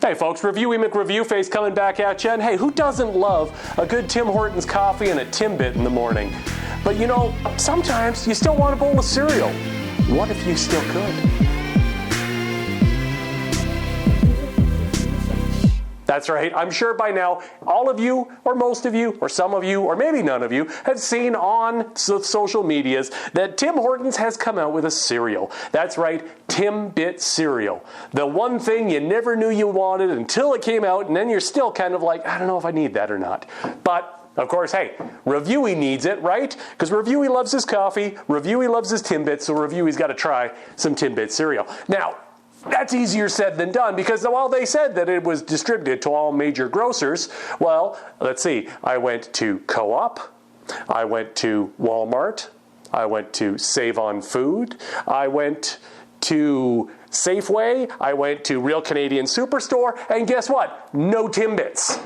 Hey folks, Reviewy McReviewface coming back at you. And hey, who doesn't love a good Tim Hortons coffee and a Timbit in the morning? But you know, sometimes you still want a bowl of cereal. What if you still could? That's right. I'm sure by now, all of you, or most of you, or some of you, or maybe none of you, have seen on social medias that Tim Hortons has come out with a cereal. That's right, Timbits Cereal. The one thing you never knew you wanted until it came out, and then you're still kind of like, I don't know if I need that or not. But of course, hey, Reviewy needs it, right? Because Reviewy loves his coffee, Reviewy loves his Timbits, so Reviewy's got to try some Timbits cereal. Now, that's easier said than done, because while they said that it was distributed to all major grocers, well, let's see, I went to Co-op, I went to Walmart, I went to Save on Food, I went to Safeway, I went to Real Canadian Superstore, and guess what? No Timbits.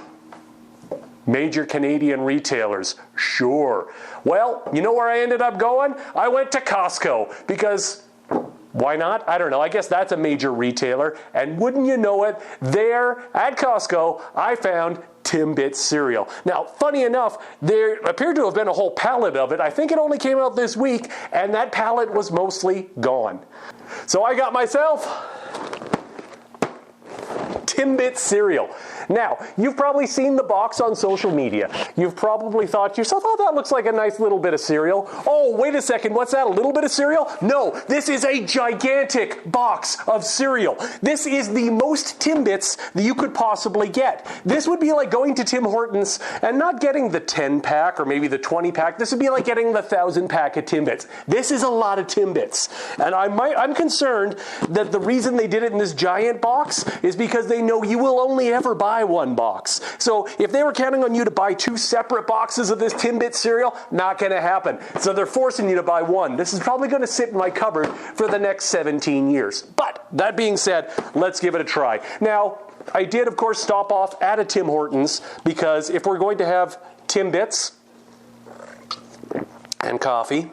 Major Canadian retailers, sure. Well, you know where I ended up going? I went to Costco, because why not? I don't know. I guess that's a major retailer. And wouldn't you know it, there at Costco, I found Timbits cereal. Now, funny enough, there appeared to have been a whole pallet of it. I think it only came out this week, and that pallet was mostly gone. So I got myself Timbits cereal. Now, you've probably seen the box on social media. You've probably thought to yourself, oh, that looks like a nice little bit of cereal. Oh, wait a second, what's that, a little bit of cereal? No, this is a gigantic box of cereal. This is the most Timbits that you could possibly get. This would be like going to Tim Hortons and not getting the 10-pack or maybe the 20-pack. This would be like getting the 1,000-pack of Timbits. This is a lot of Timbits. And I'm concerned that the reason they did it in this giant box is because they know you will only ever buy one box. So if they were counting on you to buy 2 separate boxes of this Timbits cereal, not going to happen. So they're forcing you to buy one. This is probably going to sit in my cupboard for the next 17 years. But that being said, let's give it a try. Now, I did, of course, stop off at a Tim Hortons because if we're going to have Timbits and coffee,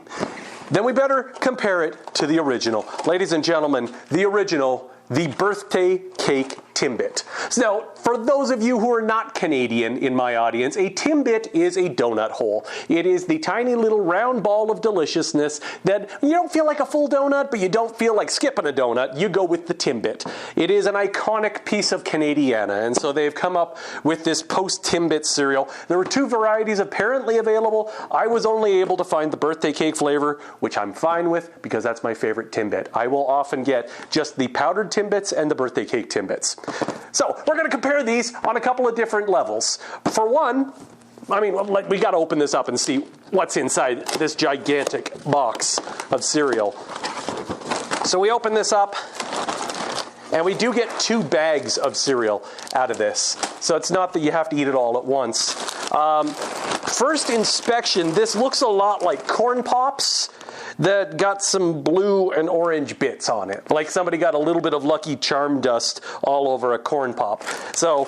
then we better compare it to the original. Ladies and gentlemen, the original, the birthday cake Timbit. So now, for those of you who are not Canadian in my audience, a Timbit is a donut hole. It is the tiny little round ball of deliciousness that you don't feel like a full donut, but you don't feel like skipping a donut. You go with the Timbit. It is an iconic piece of Canadiana, and so they've come up with this post-Timbit cereal. There were 2 varieties apparently available. I was only able to find the birthday cake flavor, which I'm fine with because that's my favorite Timbit. I will often get just the powdered Timbits and the birthday cake Timbits. So we're going to compare these on a couple of different levels. For one, I mean, we got to open this up and see what's inside this gigantic box of cereal. So we open this up, and we do get 2 bags of cereal out of this. So it's not that you have to eat it all at once. First inspection, this looks a lot like Corn Pops that got some blue and orange bits on it. Like somebody got a little bit of Lucky Charm dust all over a Corn Pop. So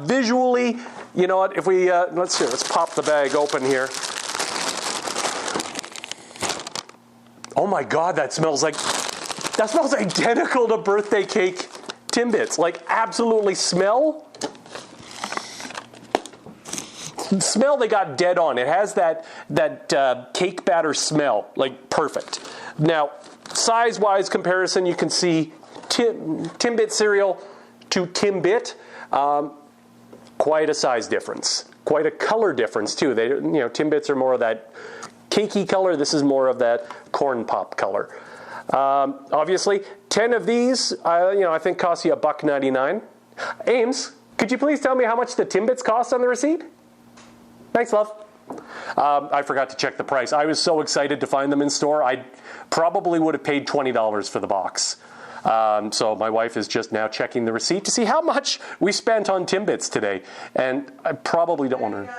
visually, you know what, if we, let's pop the bag open here. Oh my God, that smells identical to birthday cake Timbits. Like absolutely smell they got dead on. It has that cake batter smell, like perfect. Now, size-wise comparison, you can see Timbit cereal to Timbit, quite a size difference, quite a color difference too. They, you know, Timbits are more of that cakey color. This is more of that corn pop color. Obviously, 10 of these, I think cost you $1.99. Ames, could you please tell me how much the Timbits cost on the receipt? Thanks, love. I forgot to check the price. I was so excited to find them in store, I probably would have paid $20 for the box. So my wife is just now checking the receipt to see how much we spent on Timbits today. And I probably don't want to...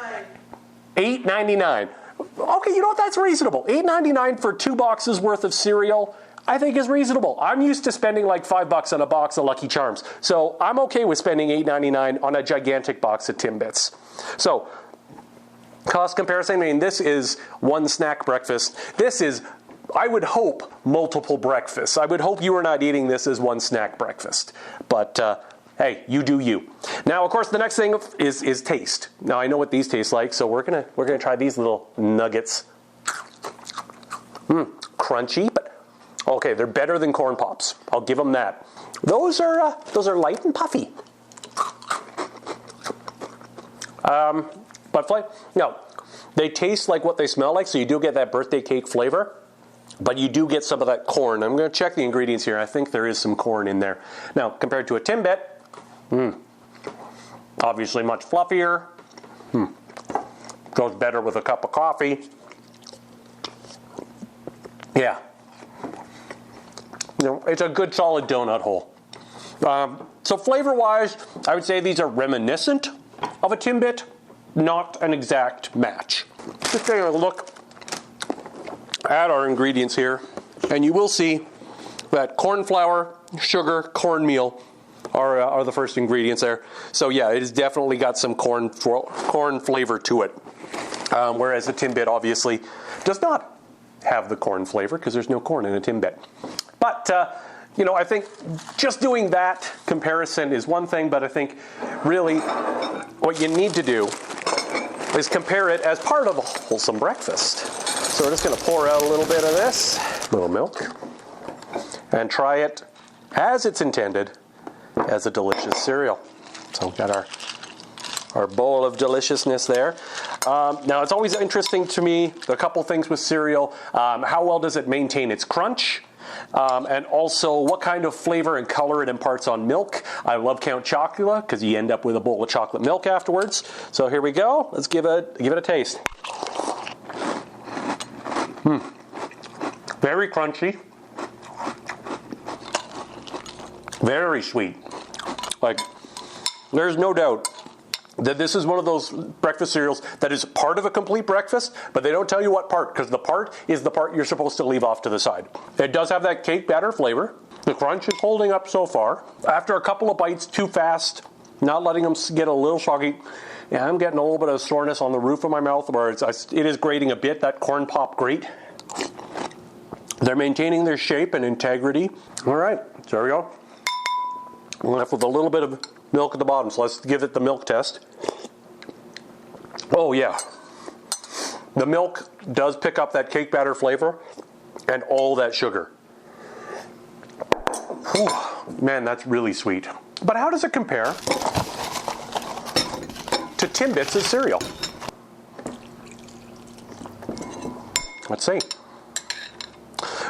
$8.99. Okay, you know what? That's reasonable. $8.99 for 2 boxes worth of cereal, I think is reasonable. I'm used to spending like $5 on a box of Lucky Charms. So I'm okay with spending $8.99 on a gigantic box of Timbits. So... cost comparison, I mean, this is one snack breakfast. This is, I would hope, multiple breakfasts. I would hope you are not eating this as one snack breakfast. But hey, you do you. Now, of course, the next thing is taste. Now, I know what these taste like, so we're gonna try these little nuggets. Crunchy, but okay, they're better than corn pops. I'll give them that. Those are light and puffy. But no, they taste like what they smell like, so you do get that birthday cake flavor, but you do get some of that corn. I'm going to check the ingredients here. I think there is some corn in there. Now, compared to a Timbit, obviously much fluffier. Goes better with a cup of coffee. Yeah. You know, it's a good solid donut hole. So flavor-wise, I would say these are reminiscent of a Timbit, not an exact match. Just taking a look at our ingredients here, and you will see that corn flour, sugar, cornmeal are the first ingredients there. So yeah, it has definitely got some corn flavor to it, whereas a Timbit obviously does not have the corn flavor because there's no corn in a Timbit. But you know, I think just doing that comparison is one thing, but I think really what you need to do is compare it as part of a wholesome breakfast. So we're just going to pour out a little bit of this, little milk, and try it as it's intended, as a delicious cereal. So we've got our bowl of deliciousness there. Now, it's always interesting to me, a couple things with cereal. How well does it maintain its crunch? And also, what kind of flavor and color it imparts on milk. I love Count Chocula because you end up with a bowl of chocolate milk afterwards. So here we go. Let's give it a taste. Very crunchy. Very sweet. Like, there's no doubt that this is one of those breakfast cereals that is part of a complete breakfast, but they don't tell you what part, because the part is the part you're supposed to leave off to the side. It does have that cake batter flavor. The crunch is holding up so far. After a couple of bites too fast, not letting them get a little soggy, yeah, I'm getting a little bit of soreness on the roof of my mouth where it is grating a bit, that corn pop grate. They're maintaining their shape and integrity. All right, so there we go. We're left with a little bit of milk at the bottom, so let's give it the milk test. Oh yeah, the milk does pick up that cake batter flavor and all that sugar. Whew, man, that's really sweet. But how does it compare to Timbits' cereal? Let's see.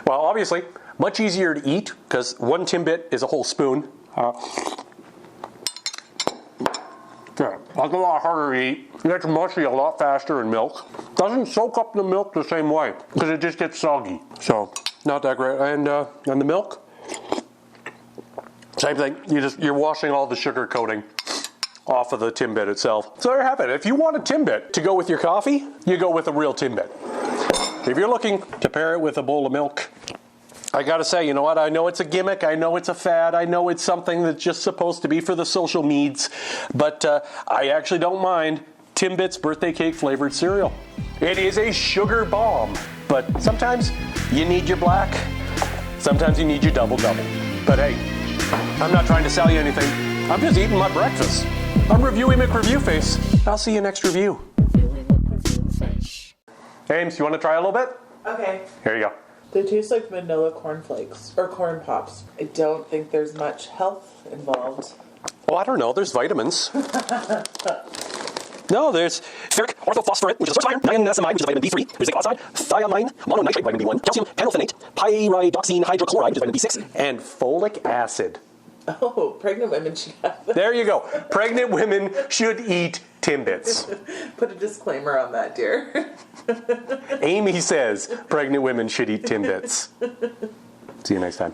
Well, obviously, much easier to eat because one Timbit is a whole spoon. Yeah, that's a lot harder to eat. It gets mushy a lot faster in milk. Doesn't soak up the milk the same way because it just gets soggy. So not that great. And the milk, same thing. You're washing all the sugar coating off of the Timbit itself. So there you have it. If you want a Timbit to go with your coffee, you go with a real Timbit. If you're looking to pair it with a bowl of milk, I gotta say, you know what? I know it's a gimmick. I know it's a fad. I know it's something that's just supposed to be for the social meds. But I actually don't mind Timbits birthday cake flavored cereal. It is a sugar bomb. But sometimes you need your black. Sometimes you need your double-double. But hey, I'm not trying to sell you anything. I'm just eating my breakfast. I'm Reviewy McReviewface. I'll see you next review. Ames, you want to try a little bit? Okay. Here you go. They taste like vanilla cornflakes, or corn pops. I don't think there's much health involved. Oh, I don't know. There's vitamins. No, there's ferric orthophosphorate, which is a source of iron, niacinamide, which is vitamin B3, there's zinc oxide, thiamine, mononitrate, vitamin B1, calcium, panelphenate, pyridoxine hydrochloride, which is vitamin B6, and folic acid. Oh, pregnant women should have that. There you go. Pregnant women should eat Timbits. Put a disclaimer on that, dear. Amy says pregnant women should eat Timbits. See you next time.